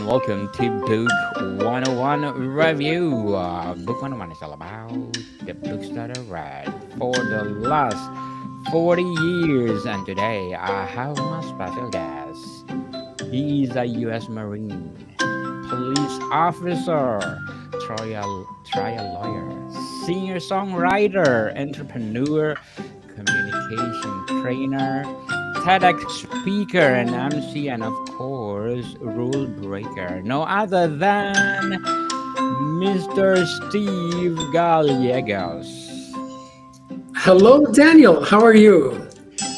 welcome to Book 101 Review. Book 101 is all about the books that I read for the last 40 years, and today I have my special guest. He is a U.S. Marine, police officer, trial lawyer, singer-songwriter, entrepreneur, communication trainer, TEDx speaker and MC, and of course, rule breaker. No other than Mr. Steve Gallegos. Hello, Daniel. How are you?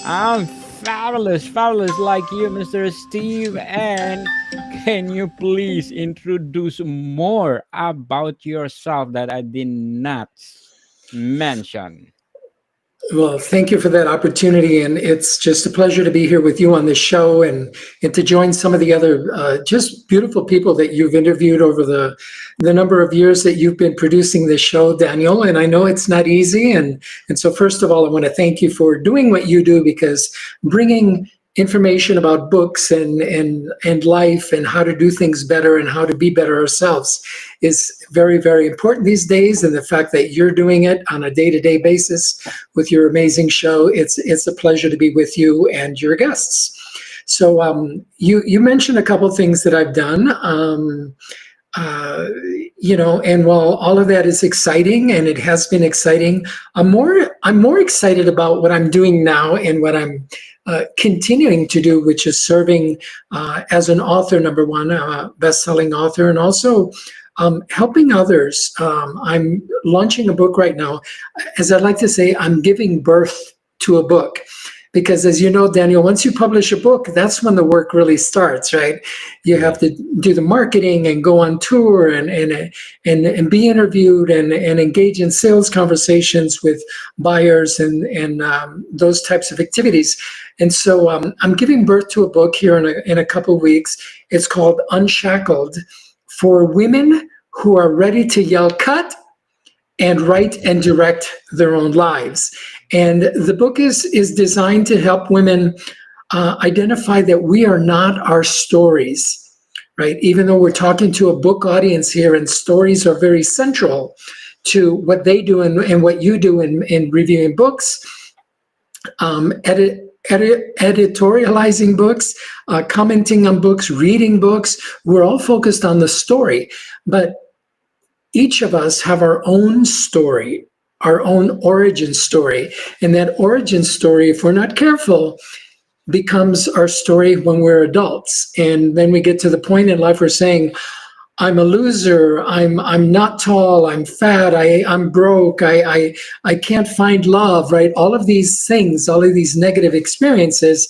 I'm fabulous like you, Mr. Steve. And can you please introduce more about yourself that I did not mention? Well, thank you for that opportunity. And it's just a pleasure to be here with you on this show and to join some of the other just beautiful people that you've interviewed over the number of years that you've been producing this show, Daniel. And I know it's not easy. And so first of all, I want to thank you for doing what you do, because bringing information about books and life and how to do things better and how to be better ourselves is very, very important these days. And the fact that you're doing it on a day-to-day basis with your amazing show, it's a pleasure to be with you and your guests. So you mentioned a couple things that I've done. And while all of that is exciting, and it has been exciting, I'm more excited about what I'm doing now and what I'm continuing to do, which is serving as an author, number one, best-selling author, and also helping others. I'm launching a book right now. As I'd like to say, I'm giving birth to a book. Because as you know, Daniel, once you publish a book, that's when the work really starts, right? You have to do the marketing and go on tour and be interviewed and engage in sales conversations with buyers and those types of activities. And so I'm giving birth to a book here in a couple of weeks. It's called Unshackled, for women who are ready to yell cut and write and direct their own lives. And the book is designed to help women identify that we are not our stories, right? Even though we're talking to a book audience here, and stories are very central to what they do and what you do in reviewing books, editorializing books, commenting on books, reading books. We're all focused on the story, but each of us have our own story, our own origin story. And that origin story, if we're not careful, becomes our story when we're adults. And then we get to the point in life where we're saying, I'm a loser, I'm not tall, I'm fat, I'm broke, I can't find love, right? All of these things, all of these negative experiences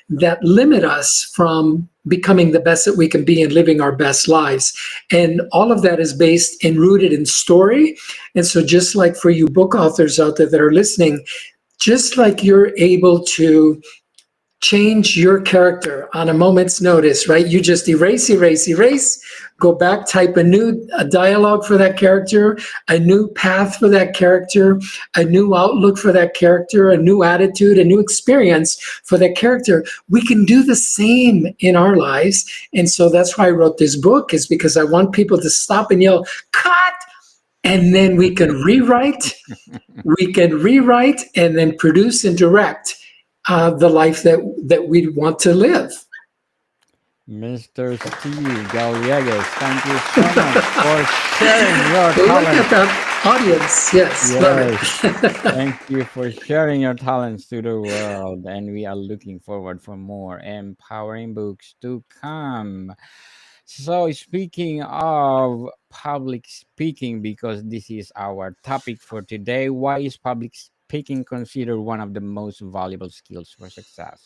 that limit us from becoming the best that we can be and living our best lives. And all of that is based and rooted in story. And so just like for you book authors out there that are listening, just like you're able to change your character on a moment's notice, right? You just erase, go back, type a new dialogue for that character, a new path for that character, a new outlook for that character, a new attitude, a new experience for that character. We can do the same in our lives. And so that's why I wrote this book, is because I want people to stop and yell, cut! And then we can rewrite, and then produce and direct the life that we want to live. Mr. Steve Gallegos, thank you so much for sharing your talent. Look at that audience. Yes. Thank you for sharing your talents to the world. And we are looking forward for more empowering books to come. So speaking of public speaking, because this is our topic for today, why is public speaking considered one of the most valuable skills for success?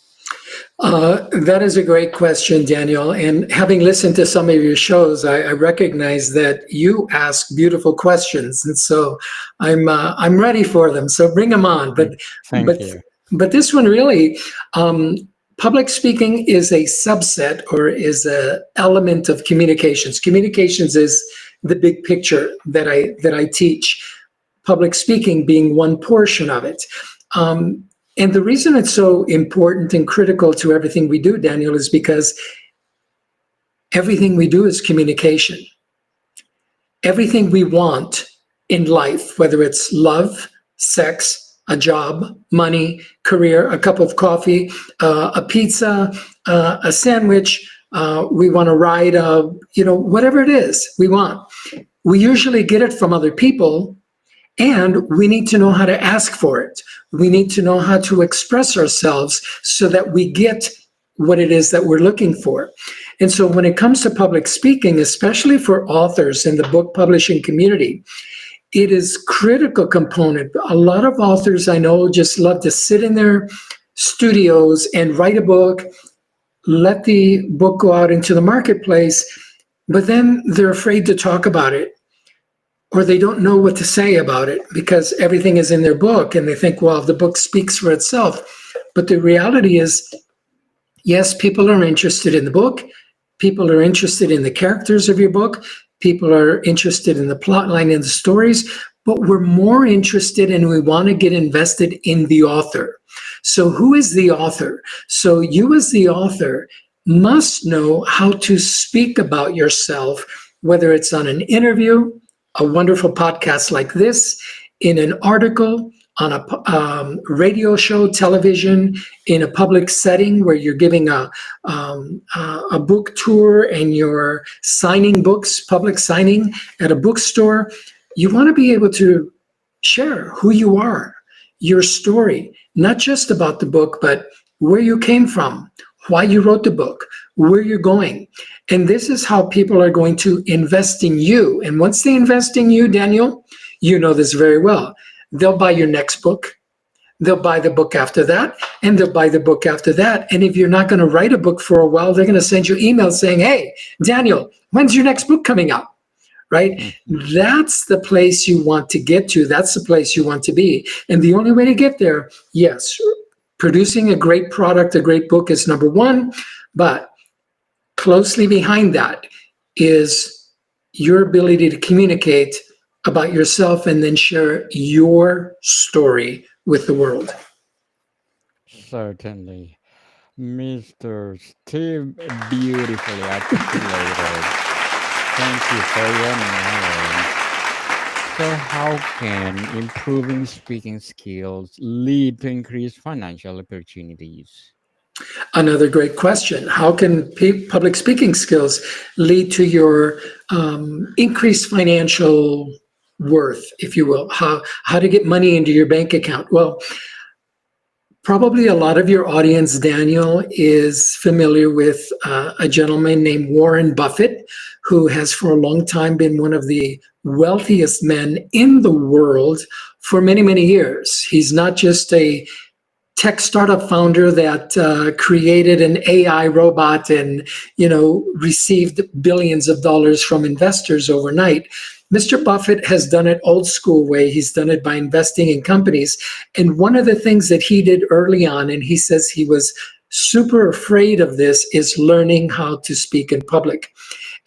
That is a great question, Daniel. And having listened to some of your shows, I recognize that you ask beautiful questions, and so I'm ready for them. So bring them on. But this one really, public speaking is a subset or is an element of communications. Communications is the big picture that I teach. Public speaking being one portion of it. And the reason it's so important and critical to everything we do, Daniel, is because Everything we do is communication. Everything we want in life, whether it's love, sex, a job, money, career, a cup of coffee, a pizza, a sandwich, we want to ride, whatever it is we want. We usually get it from other people, and we need to know how to ask for it. We need to know how to express ourselves so that we get what it is that we're looking for. And so when it comes to public speaking, especially for authors in the book publishing community, it is critical component. A lot of authors I know just love to sit in their studios and write a book, let the book go out into the marketplace, but then they're afraid to talk about it, or they don't know what to say about it because everything is in their book and they think, well, the book speaks for itself. But the reality is, yes, people are interested in the book. People are interested in the characters of your book. People are interested in the plot line and the stories, but we're more interested and we want to get invested in the author. So who is the author? So you as the author must know how to speak about yourself, whether it's on an interview, a wonderful podcast like this, in an article, on a radio show, television, in a public setting where you're giving a book tour and you're signing books, public signing at a bookstore. You want to be able to share who you are, your story, not just about the book, but where you came from, why you wrote the book, where you're going. And this is how people are going to invest in you. And once they invest in you, Daniel, you know this very well. They'll buy your next book. They'll buy the book after that, and they'll buy the book after that. And if you're not going to write a book for a while, they're going to send you emails saying, hey, Daniel, when's your next book coming out? Right? Mm-hmm. That's the place you want to get to. That's the place you want to be. And the only way to get there, yes, producing a great product, a great book is number one, but closely behind that is your ability to communicate about yourself and then share your story with the world. Certainly. Mr. Steve, beautifully articulated. Thank you for your knowledge. So, how can improving speaking skills lead to increased financial opportunities? Another great question. How can public speaking skills lead to your increased financial worth, if you will? How to get money into your bank account? Well, probably a lot of your audience, Daniel, is familiar with a gentleman named Warren Buffett, who has for a long time been one of the wealthiest men in the world for many, many years. He's not just a tech startup founder that created an AI robot and, received billions of dollars from investors overnight. Mr. Buffett has done it old school way. He's done it by investing in companies. And one of the things that he did early on, and he says he was super afraid of this, is learning how to speak in public.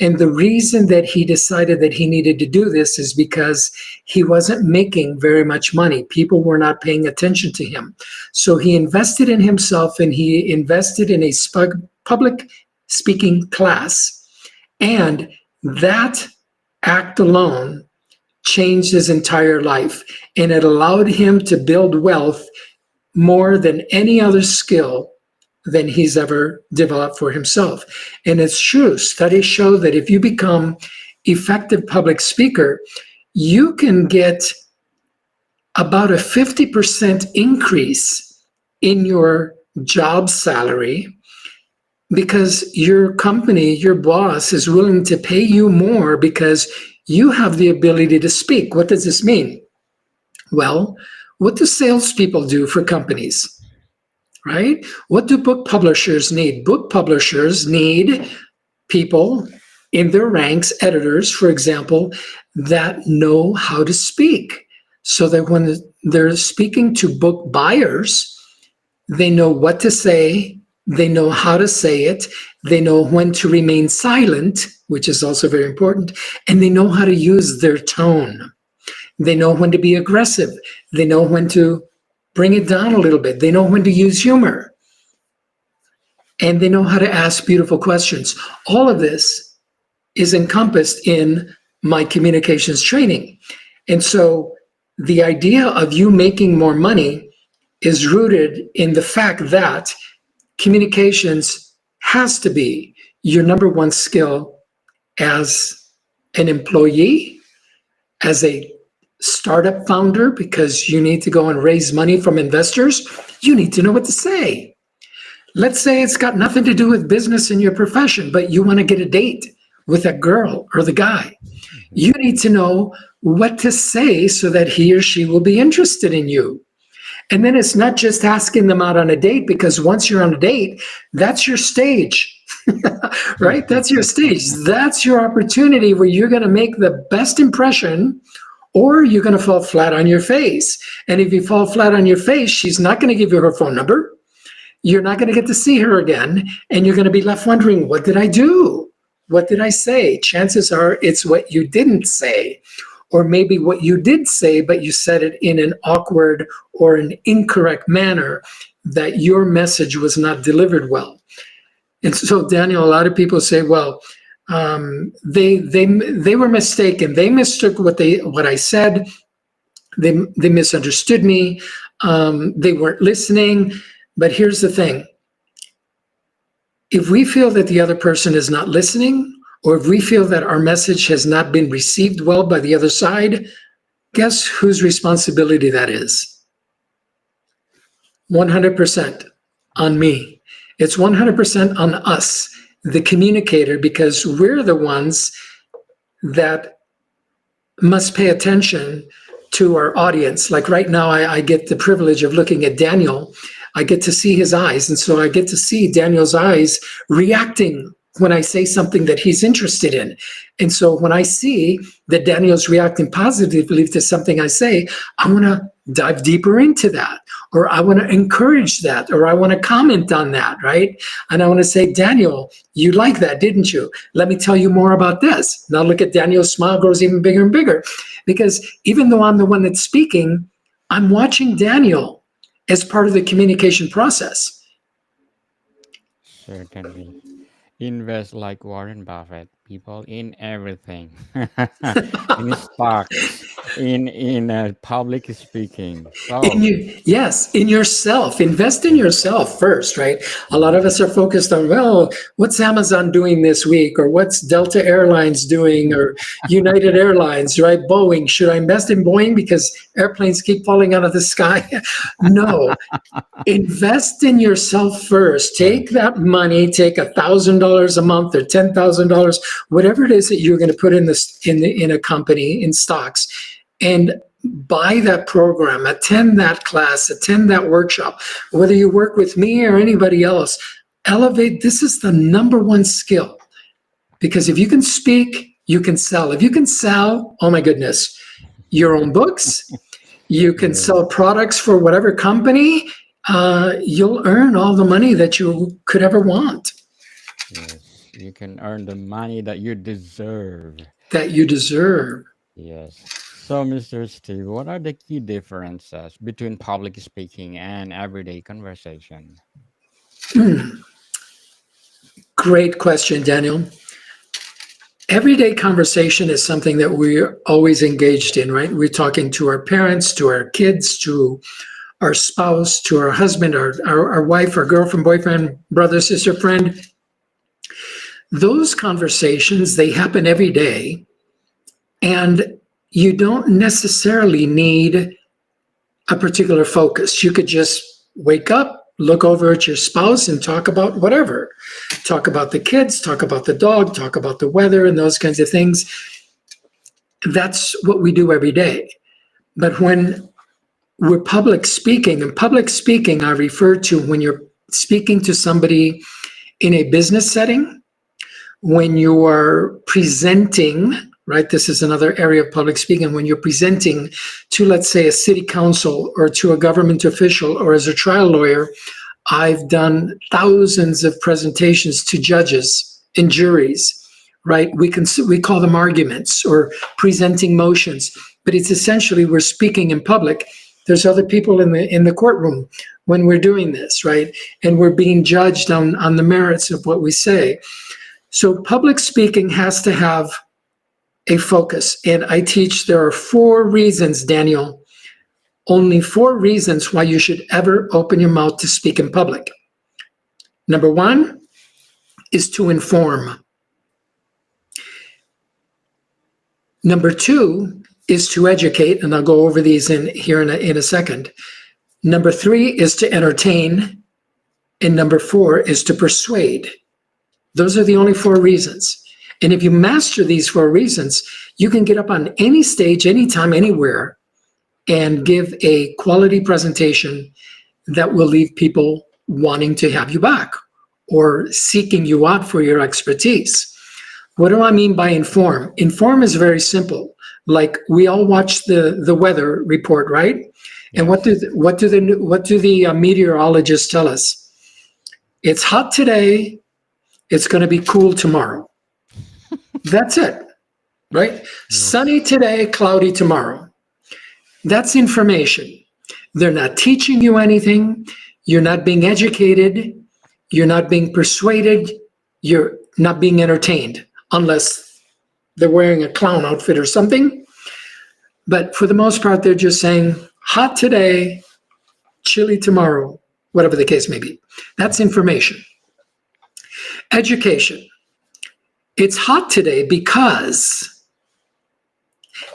And the reason that he decided that he needed to do this is because he wasn't making very much money. People were not paying attention to him. So he invested in himself and he invested in a public speaking class. And that act alone changed his entire life. And it allowed him to build wealth more than any other skill than he's ever developed for himself. And it's true. Studies show that if you become effective public speaker, you can get about a 50% increase in your job salary because your company, your boss is willing to pay you more because you have the ability to speak. What does this mean? Well, what do salespeople do for companies? Right? What do book publishers need? Book publishers need people in their ranks, editors, for example, that know how to speak so that when they're speaking to book buyers, they know what to say, they know how to say it, they know when to remain silent, which is also very important, and they know how to use their tone. They know when to be aggressive. They know when to bring it down a little bit. They know when to use humor. and they know how to ask beautiful questions. All of this is encompassed in my communications training. And so the idea of you making more money is rooted in the fact that communications has to be your number one skill as an employee, as a startup founder, because you need to go and raise money from investors. You need to know what to say. Let's say it's got nothing to do with business in your profession, but you want to get a date with a girl or the guy. You need to know what to say so that he or she will be interested in you. And then it's not just asking them out on a date, because once you're on a date, that's your stage, right? That's your stage. That's your opportunity where you're going to make the best impression, or you're going to fall flat on your face. And if you fall flat on your face, she's not going to give you her phone number. You're not going to get to see her again. And you're going to be left wondering, what did I do? What did I say? Chances are it's what you didn't say. Or maybe what you did say, but you said it in an awkward or an incorrect manner, that your message was not delivered well. And so, Daniel, a lot of people say, well, they were mistaken. They mistook what I said. They misunderstood me. They weren't listening. But here's the thing. If we feel that the other person is not listening, or if we feel that our message has not been received well by the other side, guess whose responsibility that is? 100% on me. It's 100% on us, the communicator, because we're the ones that must pay attention to our audience. Like right now, I get the privilege of looking at Daniel. I get to see his eyes. And so I get to see Daniel's eyes reacting when I say something that he's interested in. And so when I see that Daniel's reacting positively to something I say, I want to dive deeper into that, or I want to encourage that, or I want to comment on that, right? And I want to say, Daniel, you like that, didn't you? Let me tell you more about this. Now look at Daniel's smile grows even bigger and bigger, because even though I'm the one that's speaking, I'm watching Daniel as part of the communication process. Certainly. Invest like Warren Buffett, people, in everything, in stocks, in public speaking. So Yes, in yourself. Invest in yourself first, right? A lot of us are focused on, well, what's Amazon doing this week, or what's Delta Airlines doing, or United Airlines, right? Boeing. Should I invest in Boeing because airplanes keep falling out of the sky? No. Invest in yourself first. Take that money, take $1,000 a month or $10,000, whatever it is that you're going to put in a company in stocks, and buy that program, attend that class, attend that workshop. Whether you work with me or anybody else, elevate. This is the number one skill, because if you can speak, you can sell. If you can sell, oh my goodness, your own books, you can sell products for whatever company. You'll earn all the money that you could ever want. yes, you can earn the money that you deserve. That you deserve. Yes. So, Mr. Steve, what are the key differences between public speaking and everyday conversation? Great question, Daniel. Everyday conversation is something that we're always engaged in, right? We're talking to our parents, to our kids, to our spouse, to our husband, our wife, our girlfriend, boyfriend, brother, sister, friend. Those conversations, they happen every day. And you don't necessarily need a particular focus. You could just wake up, look over at your spouse, and talk about whatever. Talk about the kids, talk about the dog, talk about the weather, and those kinds of things. That's what we do every day. But when we're public speaking, and public speaking I refer to when you're speaking to somebody in a business setting, when you are presenting, right? This is another area of public speaking. When you're presenting to, let's say, a city council or to a government official, or as a trial lawyer, I've done thousands of presentations to judges and juries, right? We call them arguments or presenting motions, but it's essentially we're speaking in public. There's other people in the courtroom when we're doing this, right? And we're being judged on the merits of what we say. So public speaking has to have a focus. And I teach there are 4 reasons, Daniel, only 4 reasons why you should ever open your mouth to speak in public. Number 1 is to inform. Number 2 is to educate, and I'll go over these in a second. Number 3 is to entertain, and number 4 is to persuade. Those are the only 4 reasons. And if you master these 4 reasons, you can get up on any stage, anytime, anywhere, and give a quality presentation that will leave people wanting to have you back or seeking you out for your expertise. What do I mean by inform? Inform is very simple. Like we all watch the weather report, right? And what do the meteorologists tell us? It's hot today. It's going to be cool tomorrow. That's it, right? Yeah. Sunny today, cloudy tomorrow. That's information. They're not teaching you anything. You're not being educated. You're not being persuaded. You're not being entertained, unless they're wearing a clown outfit or something. But for the most part, they're just saying, hot today, chilly tomorrow, whatever the case may be. That's information. Education. It's hot today because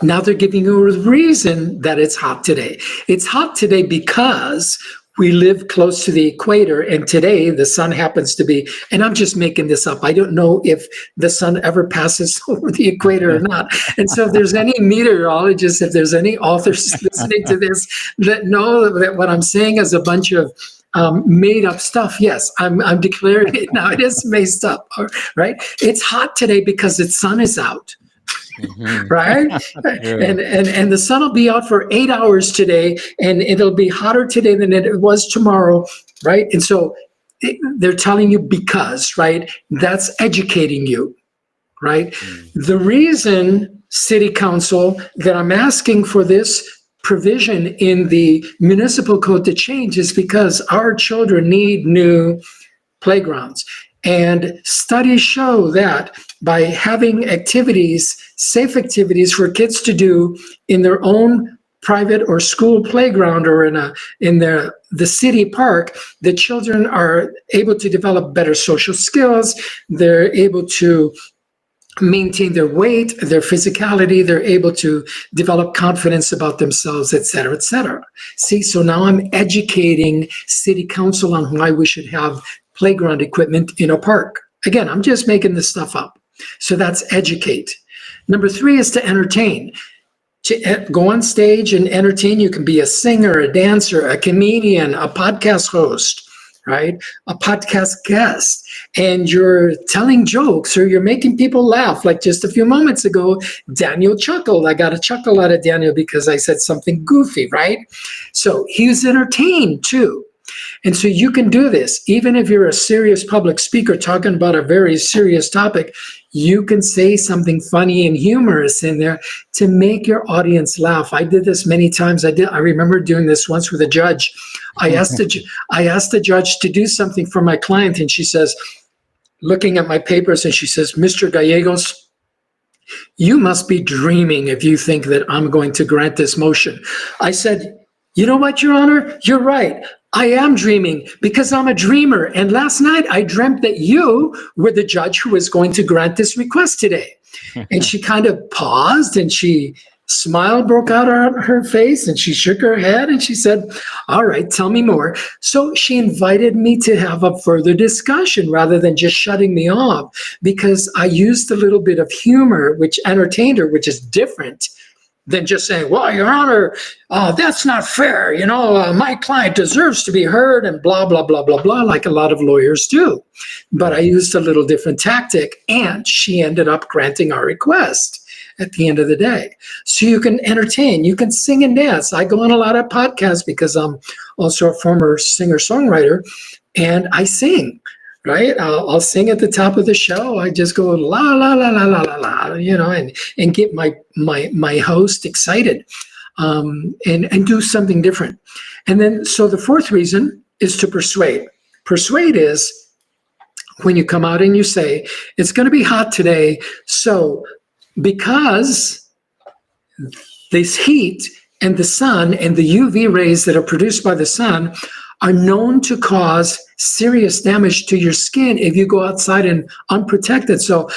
now they're giving you a reason that it's hot today. It's hot today because we live close to the equator, and today the sun happens to be, and I'm just making this up. I don't know if the sun ever passes over the equator or not. And so if there's any meteorologists, if there's any authors listening to this that know that what I'm saying is a bunch of made up stuff, yes, I'm declaring it now. It is made up, right? It's hot today because the sun is out. Mm-hmm. Right? And the sun will be out for 8 hours today, and it'll be hotter today than it was tomorrow, right? And so they're telling you because, right? That's educating you, right? Mm-hmm. The reason, City Council, that I'm asking for this provision in the municipal code to change is because our children need new playgrounds. And studies show that by having activities, safe activities for kids to do in their own private or school playground or in the city park, the children are able to develop better social skills. They're able to maintain their weight, their physicality. They're able to develop confidence about themselves, et cetera, et cetera. See, so now I'm educating City Council on why we should have playground equipment in a park. Again, I'm just making this stuff up. So that's educate. Number 3 is to entertain. To go on stage and entertain, you can be a singer, a dancer, a comedian, a podcast host, right? A podcast guest. And you're telling jokes or you're making people laugh. Like just a few moments ago, Daniel chuckled. I got a chuckle out of Daniel because I said something goofy, right? So he was entertained too. And so you can do this. Even if you're a serious public speaker talking about a very serious topic, you can say something funny and humorous in there to make your audience laugh. I did this many times. I remember doing this once with a judge. I asked the judge to do something for my client, and she says, looking at my papers, and she says, Mr. Gallegos, you must be dreaming if you think that I'm going to grant this motion. I said, you know what, Your Honor? You're right. I am dreaming because I'm a dreamer. And last night I dreamt that you were the judge who was going to grant this request today. And she kind of paused and she smile broke out on her face and she shook her head and she said, all right, tell me more. So she invited me to have a further discussion rather than just shutting me off, because I used a little bit of humor, which entertained her, which is different than just saying, well, Your Honor, that's not fair. You know, my client deserves to be heard and blah, blah, blah, blah, blah, like a lot of lawyers do. But I used a little different tactic, and she ended up granting our request at the end of the day. So you can entertain, you can sing and dance. I go on a lot of podcasts because I'm also a former singer-songwriter, and I sing. Right? I'll sing at the top of the show. I just go la la la la la la la, you know, and get my host excited. and do something different. And then, so the fourth reason is to persuade. Persuade is when you come out and you say, it's going to be hot today. So because this heat and the sun and the UV rays that are produced by the sun are known to cause serious damage to your skin if you go outside and unprotected. So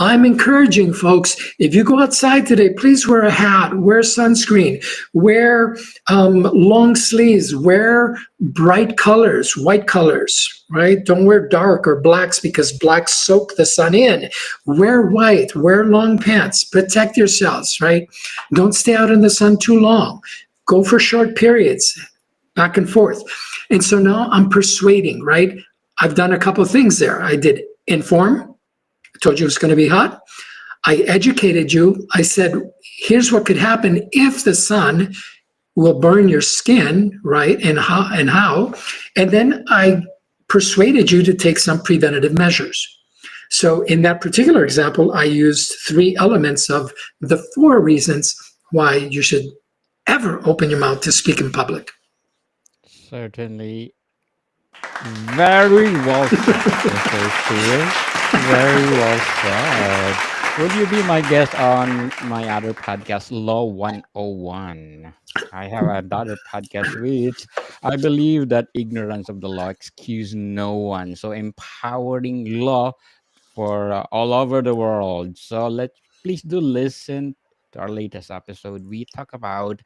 I'm encouraging folks, if you go outside today, please wear a hat, wear sunscreen, wear long sleeves, wear bright colors, white colors, right? Don't wear dark or blacks because blacks soak the sun in. Wear white, wear long pants, protect yourselves, right? Don't stay out in the sun too long. Go for short periods, back and forth. And so now I'm persuading, right? I've done a couple of things there. I did inform. I told you it was going to be hot. I educated you. I said, here's what could happen if the sun will burn your skin, right? And how. And then I persuaded you to take some preventative measures. So in that particular example, I used 3 elements of the 4 reasons why you should ever open your mouth to speak in public. Certainly. Very well said, Mr. Steve. Very well said. Would you be my guest on my other podcast, Law 101? I have another podcast which I believe that ignorance of the law excuse no one. So empowering law for all over the world. So please do listen to our latest episode. We talk about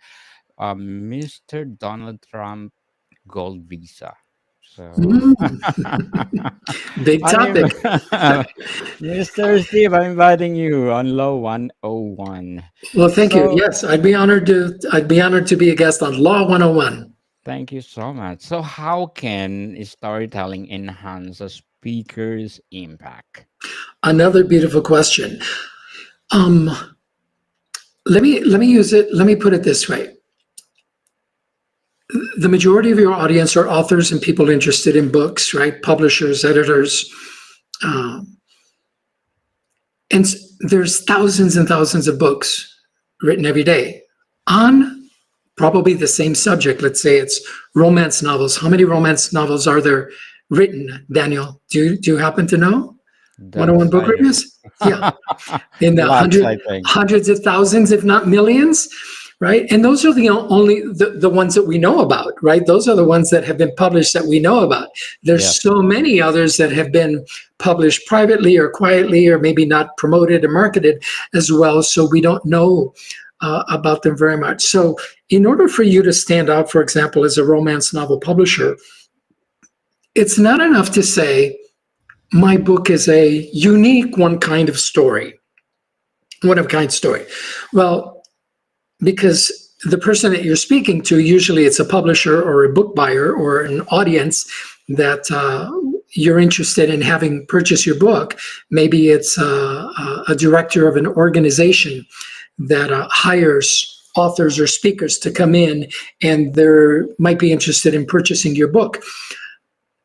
Mr. Donald Trump gold visa. So, Big topic. Mr. Steve, I'm inviting you on Law 101. Well, thank you. So, Yes, I'd be honored to be a guest on Law 101. thank you so much. So, how can storytelling enhance a speaker's impact? Another beautiful question. Let me use it. Let me put it this way. The majority of your audience are authors and people interested in books, right? Publishers, editors. And there's thousands and thousands of books written every day on probably the same subject. Let's say it's romance novels. How many romance novels are there written, Daniel? Do you happen to know? 101 book reviews? Yeah. In the hundreds of thousands, if not millions. Right. And those are the only the ones that we know about. Right. Those are the ones that have been published that we know about. There's so many others that have been published privately or quietly or maybe not promoted or marketed as well. So we don't know about them very much. So in order for you to stand out, for example, as a romance novel publisher, it's not enough to say, my book is a unique one of a kind story. Well, because the person that you're speaking to, usually it's a publisher or a book buyer or an audience that you're interested in having purchase your book. Maybe it's a director of an organization that hires authors or speakers to come in, and they might be interested in purchasing your book.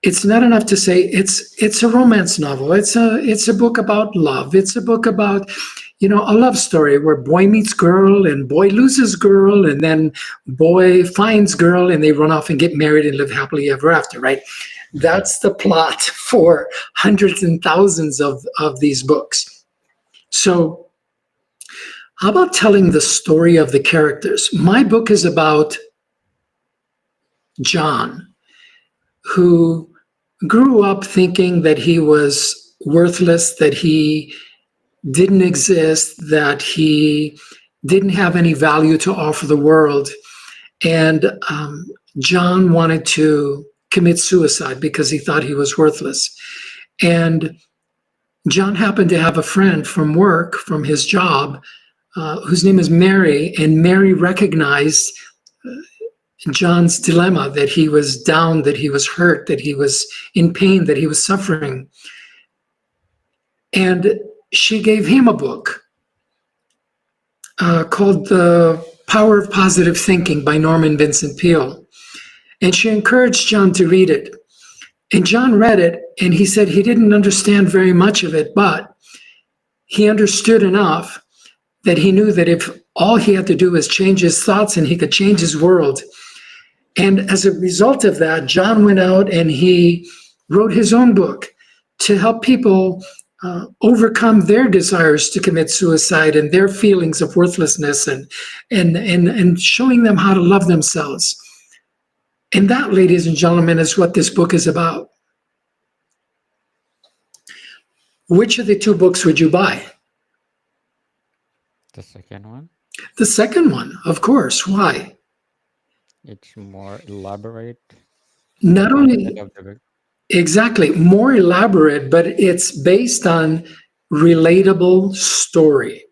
It's not enough to say it's a romance novel. It's a book about love. It's a book about, a love story where boy meets girl and boy loses girl and then boy finds girl and they run off and get married and live happily ever after, right? That's the plot for hundreds and thousands of these books. So how about telling the story of the characters? My book is about John, who grew up thinking that he was worthless, that he didn't exist, that he didn't have any value to offer the world. And John wanted to commit suicide because he thought he was worthless. And John happened to have a friend from work, from his job, whose name is Mary, and Mary recognized John's dilemma, that he was down, that he was hurt, that he was in pain, that he was suffering. And she gave him a book called The Power of Positive Thinking by Norman Vincent Peale. And she encouraged John to read it. And John read it, and he said he didn't understand very much of it, but he understood enough that he knew that if all he had to do was change his thoughts and he could change his world. And as a result of that, John went out and he wrote his own book to help people overcome their desires to commit suicide and their feelings of worthlessness, and showing them how to love themselves. And that, ladies and gentlemen, is what this book is about. Which of the two books would you buy? The second one, The second one, of course. Why? it's more elaborate. The Not content only of the book. exactly more elaborate, but it's based on relatable story.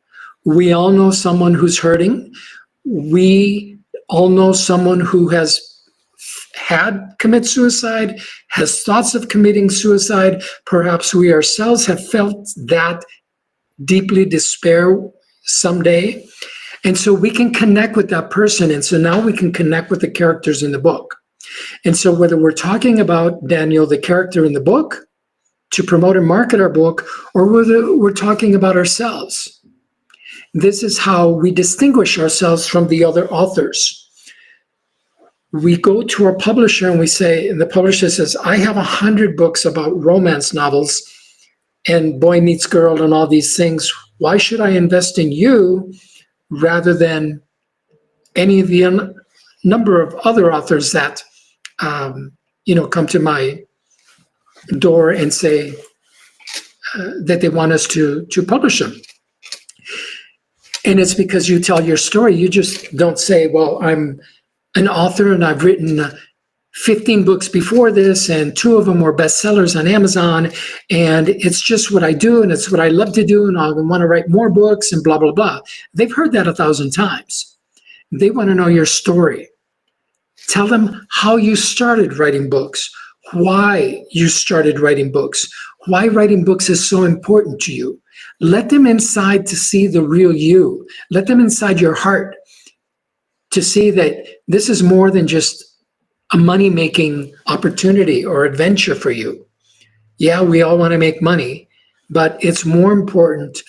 We all know someone who's hurting. We all know someone who has had commit suicide, has thoughts of committing suicide. Perhaps we ourselves have felt that deeply despair someday. And so we can connect with that person. And so now we can connect with the characters in the book. And so whether we're talking about Daniel, the character in the book, to promote and market our book, or whether we're talking about ourselves, this is how we distinguish ourselves from the other authors. We go to our publisher and we say, and the publisher says, I have 100 books about romance novels and boy meets girl and all these things. Why should I invest in you rather than any of the number of other authors that come to my door and say that they want us to publish them? And it's because you tell your story. You just don't say, well, I'm an author and I've written 15 books before this, and 2 of them were bestsellers on Amazon, and it's just what I do and it's what I love to do, and I want to write more books and blah, blah, blah. They've heard that 1,000 times. They want to know your story. Tell them how you started writing books, why you started writing books, why writing books is so important to you. Let them inside to see the real you. Let them inside your heart to see that this is more than just a money-making opportunity or adventure for you. Yeah, we all want to make money, but it's more important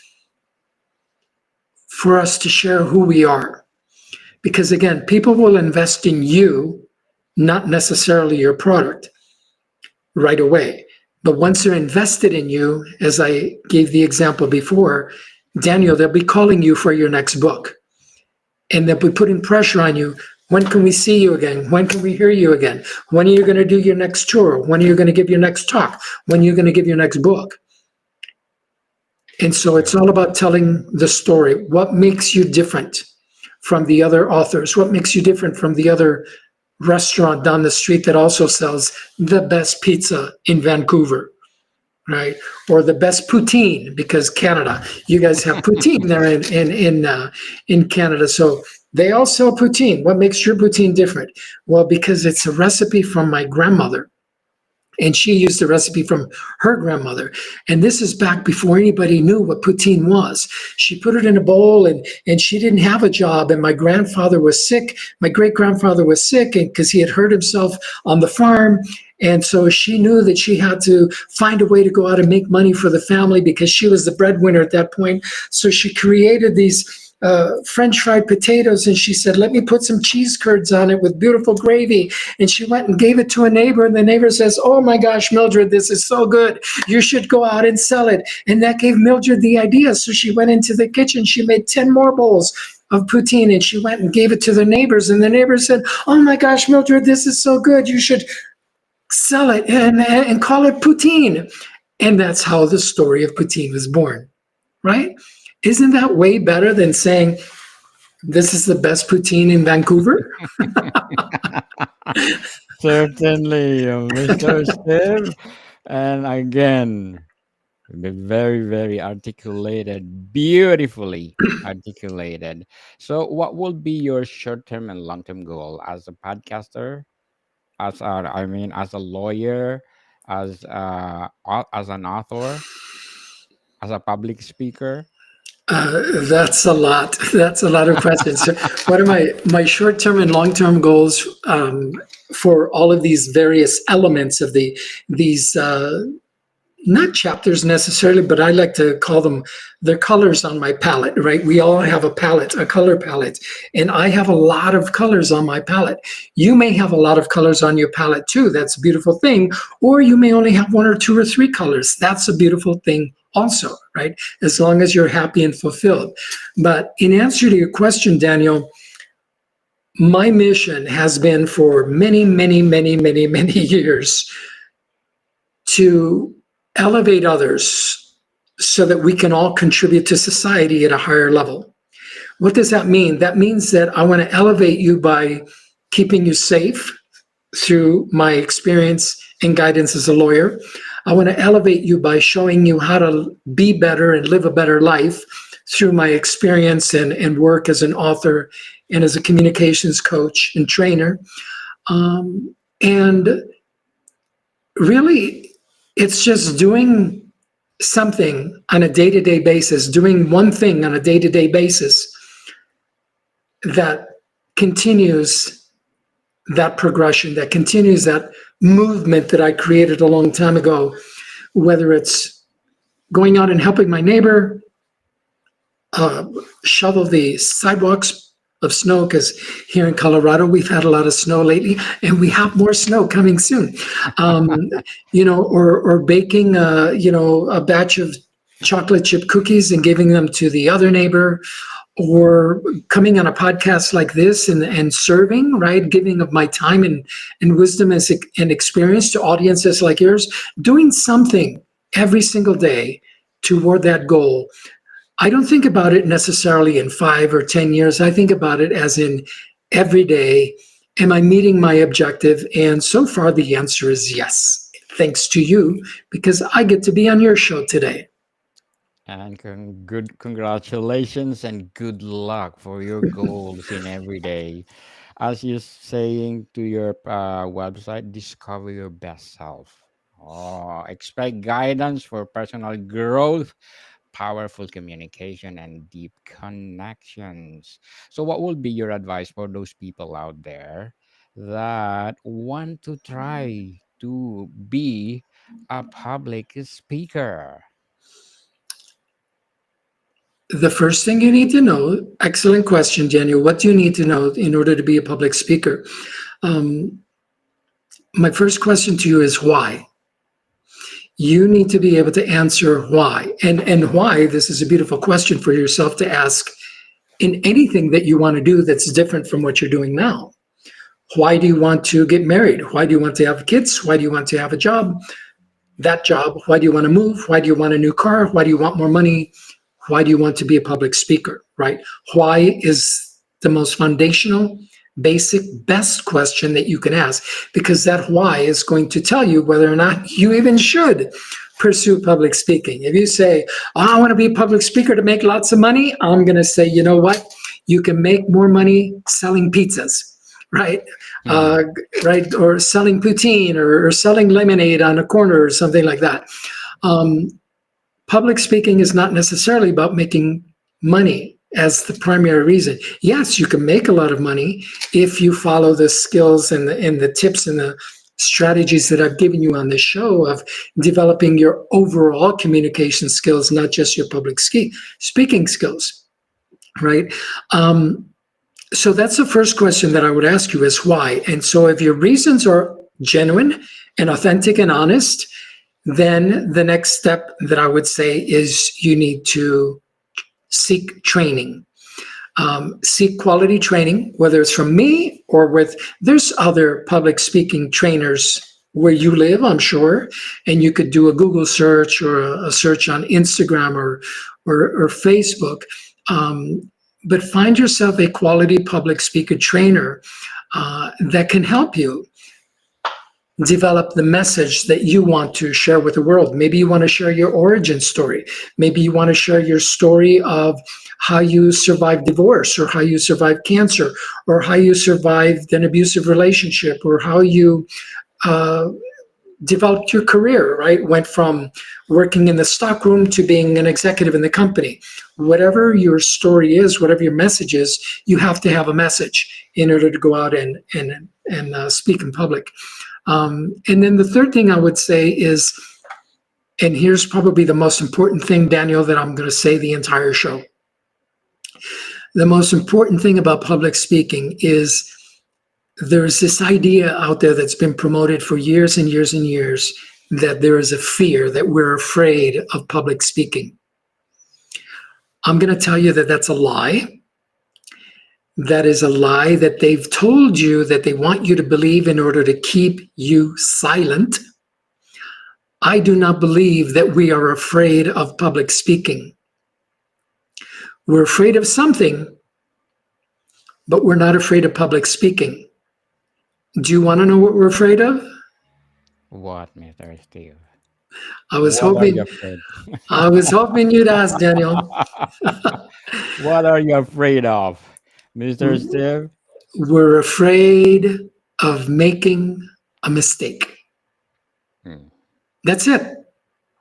for us to share who we are. Because again, people will invest in you, not necessarily your product right away. But once they're invested in you, as I gave the example before, Daniel, they'll be calling you for your next book. And they'll be putting pressure on you. When can we see you again? When can we hear you again? When are you going to do your next tour? When are you going to give your next talk? When are you going to give your next book? And so it's all about telling the story. What makes you different from the other authors? What makes you different from the other restaurant down the street that also sells the best pizza in Vancouver, right? Or the best poutine, because Canada, you guys have poutine there in Canada. So they all sell poutine. What makes your poutine different? Well, because it's a recipe from my grandmother. And she used the recipe from her grandmother. And this is back before anybody knew what poutine was. She put it in a bowl, and she didn't have a job. And my grandfather was sick. My great-grandfather was sick, and because he had hurt himself on the farm. And so she knew that she had to find a way to go out and make money for the family because she was the breadwinner at that point. So she created these French fried potatoes, and she said, let me put some cheese curds on it with beautiful gravy. And she went and gave it to a neighbor, and the neighbor says, oh my gosh, Mildred, this is so good. You should go out and sell it. And that gave Mildred the idea. So she went into the kitchen. She made 10 more bowls of poutine, and she went and gave it to the neighbors. And the neighbors said, oh my gosh, Mildred, this is so good. You should sell it and call it poutine. And that's how the story of poutine was born, right? Isn't that way better than saying, this is the best poutine in Vancouver? Certainly, Mr. Steve. And again, very, very articulated, beautifully articulated. So, what will be your short-term and long-term goal as a podcaster, as a lawyer, as an author, as a public speaker? That's a lot. That's a lot of questions. So what are my short-term and long-term goals for all of these various elements of these not chapters necessarily, but I like to call them they're colors on my palette, right? We all have a palette, a color palette, and I have a lot of colors on my palette. You may have a lot of colors on your palette too. That's a beautiful thing. Or you may only have one or two or three colors. That's a beautiful thing also, right? As long as you're happy and fulfilled. But in answer to your question, Daniel, my mission has been for many, many, many, many, many years to elevate others so that we can all contribute to society at a higher level. What does that mean? That means that I want to elevate you by keeping you safe through my experience and guidance as a lawyer. I want to elevate you by showing you how to be better and live a better life through my experience and work as an author and as a communications coach and trainer. And really, it's just doing something on a day-to-day basis, doing one thing on a day-to-day basis that continues that progression, that continues that movement that I created a long time ago, whether it's going out and helping my neighbor shovel the sidewalks of snow, because here in Colorado we've had a lot of snow lately, and we have more snow coming soon. Or baking, a batch of chocolate chip cookies and giving them to the other neighbor, or coming on a podcast like this and serving, right, giving of my time and wisdom and experience to audiences like yours, doing something every single day toward that goal. I don't think about it necessarily in 5 or 10 years. I think about it as in every day. Am I meeting my objective? And so far, the answer is yes. Thanks to you, because I get to be on your show today. And good congratulations and good luck for your goals in every day. As you're saying to your website, discover your best self. Oh, expect guidance for personal growth, powerful communication, and deep connections. So, what would be your advice for those people out there that want to try to be a public speaker? The first thing you need to know, excellent question, Daniel. What do you need to know in order to be a public speaker? My first question to you is why? You need to be able to answer why. And why, this is a beautiful question for yourself to ask in anything that you want to do that's different from what you're doing now. Why do you want to get married? Why do you want to have kids? Why do you want to have a job? That job. Why do you want to move? Why do you want a new car? Why do you want more money? Why do you want to be a public speaker, right? Why is the most foundational, basic, best question that you can ask, because that why is going to tell you whether or not you even should pursue public speaking. If you say, oh, I want to be a public speaker to make lots of money, I'm going to say, you know what? You can make more money selling pizzas, right? Right? Or selling poutine or selling lemonade on a corner or something like that. Public speaking is not necessarily about making money as the primary reason. Yes, you can make a lot of money if you follow the skills and the tips and the strategies that I've given you on this show of developing your overall communication skills, not just your public speaking skills, right? So that's the first question that I would ask you is why. And so if your reasons are genuine and authentic and honest, then the next step that I would say is you need to seek training. Seek quality training, whether it's from me or there's other public speaking trainers where you live, I'm sure, and you could do a Google search or a search on Instagram or Facebook. But find yourself a quality public speaker trainer that can help you develop the message that you want to share with the world. Maybe you want to share your origin story. Maybe you want to share your story of how you survived divorce, or how you survived cancer, or how you survived an abusive relationship, or how you developed your career, right? Went from working in the stockroom to being an executive in the company. Whatever your story is, whatever your message is, you have to have a message in order to go out and speak in public. And then the third thing I would say is And here's probably the most important thing, Daniel, that I'm going to say the entire show. The most important thing about public speaking is there's this idea out there that's been promoted for years and years and years that there is a fear, that we're afraid of public speaking. I'm going to tell you that that's a lie. That is a lie that they've told you, that they want you to believe in order to keep you silent. I do not believe that we are afraid of public speaking. We're afraid of something, but we're not afraid of public speaking. Do you want to know what we're afraid of? What, Mr. Steve? I was What are you hoping afraid? I was hoping you'd ask, Daniel. What are you afraid of, Mr. Steve? We're afraid of making a mistake. Hmm. That's it.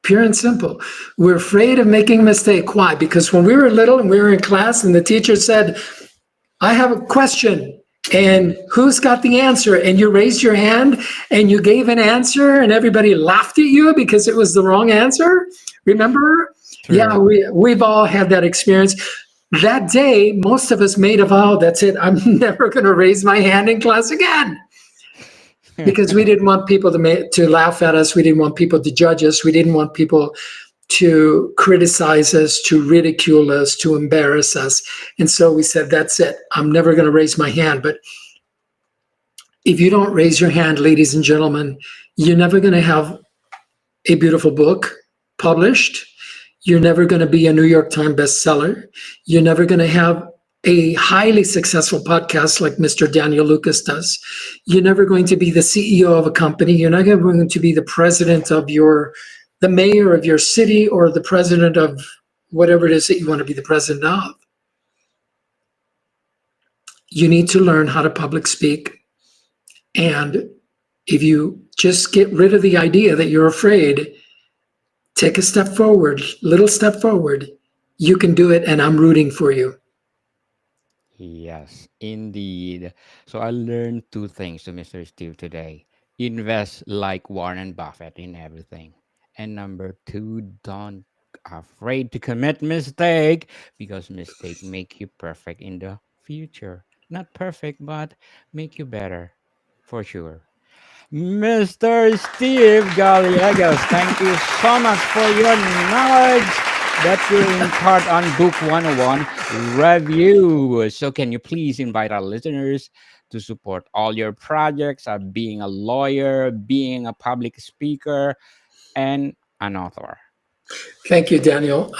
Pure and simple. We're afraid of making a mistake. Why? Because when we were little and we were in class and the teacher said, I have a question, and who's got the answer? And you raised your hand and you gave an answer and everybody laughed at you because it was the wrong answer. Remember? True. Yeah, we've all had that experience. That day, most of us made a vow, that's it, I'm never going to raise my hand in class again. Because we didn't want people to laugh at us. We didn't want people to judge us. We didn't want people to criticize us, to ridicule us, to embarrass us. And so we said, that's it. I'm never going to raise my hand. But if you don't raise your hand, ladies and gentlemen, you're never going to have a beautiful book published. You're never going to be a New York Times bestseller. You're never going to have a highly successful podcast like Mr. Daniel Lucas does. You're never going to be the CEO of a company. You're not going to be the president of the mayor of your city, or the president of whatever it is that you want to be the president of. You need to learn how to public speak. And if you just get rid of the idea that you're afraid, take a step forward, little step forward, you can do it, and I'm rooting for you. Yes, indeed. So I learned two things to Mr. Steve today. Invest like Warren Buffett in everything. And number two, don't afraid to commit mistake, because mistake make you perfect in the future. Not perfect, but make you better for sure. Mr. Steve Gallegos, thank you so much for your knowledge that you impart on Book 101 review. So, can you please invite our listeners to support all your projects of being a lawyer, being a public speaker, and an author? Thank you, Daniel.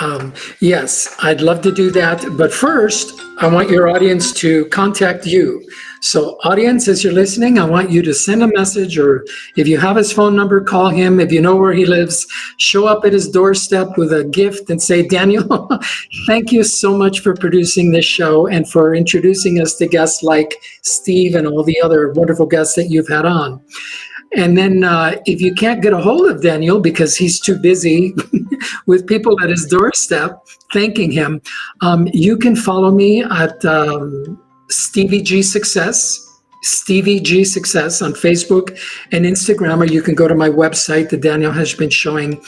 Yes, I'd love to do that. But first, I want your audience to contact you. So, audience, as you're listening, I want you to send a message, or if you have his phone number, call him. If you know where he lives, show up at his doorstep with a gift and say, Daniel, thank you so much for producing this show and for introducing us to guests like Steve and all the other wonderful guests that you've had on. And then if you can't get a hold of Daniel because he's too busy with people at his doorstep thanking him, you can follow me at Stevie G Success, Stevie G Success on Facebook and Instagram, or you can go to my website that Daniel has been showing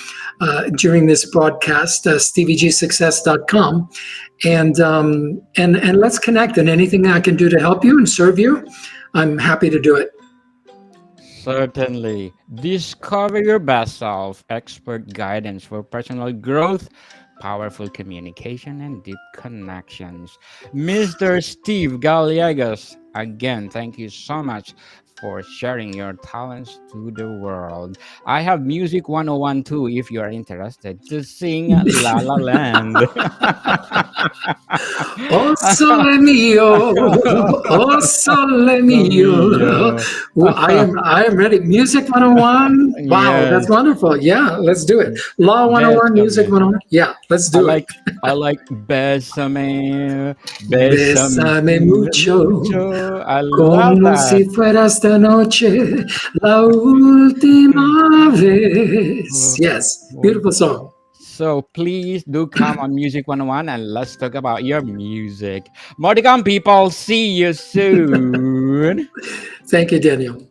during this broadcast, steviegsuccess.com. And let's connect, and anything I can do to help you and serve you, I'm happy to do it. Certainly. Discover your best self, expert guidance for personal growth, powerful communication, and deep connections. Mr. Steve Gallegos, again, thank you so much for sharing your talents to the world. I have Music 101 too if you are interested to sing La La Land. Oh sole mio, oh sole mio. Well, I am ready. Music 101. Wow, Yes. that's wonderful. Yeah, let's do it. Law 101, Music Bésame. 101. Yeah, let's I do it. like I like Bésame, Bésame Bésame mucho, mucho. I love como si that. fuera esta noche la última vez. Yes, beautiful song. So please do come on Music 101 and let's talk about your music. More to come, people. See you soon. Thank you, Daniel.